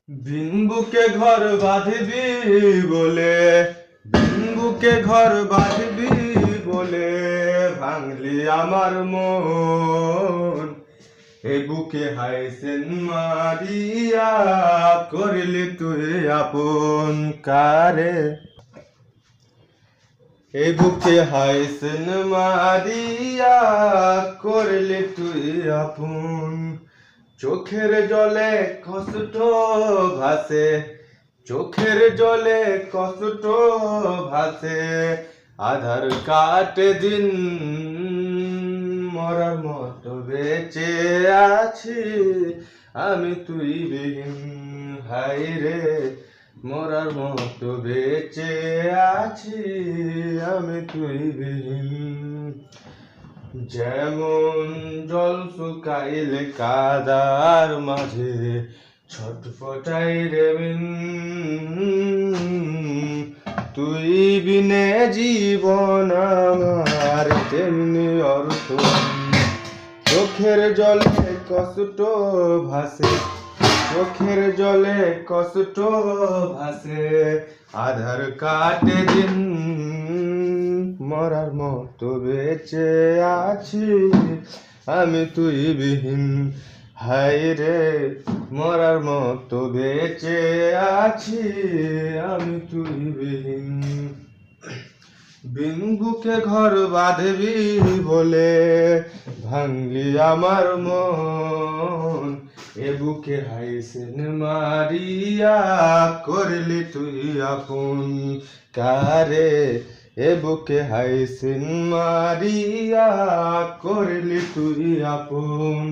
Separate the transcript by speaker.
Speaker 1: বিনবুকে ঘর বাঁধবি বলে, বিনবুকে ঘর বাঁধবি বলে ভাঙলি আমার মন। এ বুকে হাইসেন মারিয়া করলি তুই আপন কারে। এ বুকে হাইসেন মারিয়া করলি তুই আপন। চোখের জলে কষ্ট ভাসে, চোখের জলে কষ্ট ভাসে, আধার কাটে দিন মরার মতো বেঁচে আছি আমি তুই বিহীন। হাই রে মরার মতো বেঁচে আছি আমি তুই বিহীন। যেমন জল শুকাইলে কাদার মাঝে ছটফটাই রে বিন, তুই বিনে জীবন আমার তেমনি অর্থ। চোখের জলে কষ্ট ভাসে, চোখের জলে কষ্ট ভাসে, আধার কাটে দিন মরার মতো বেঁচে আছি আমি তুই বিহীন। হাই রে মরার মতো বেঁচে আছি আমি তুই বিহীন। বিনবুকে ঘর বাঁধবি বলে ভাঙলি আমার মন। এ বুকে হাইসেন মারিয়া করলি তুই আপন কারে। এ বুকে হাইসেন মারিয়া করলি তুই আপন।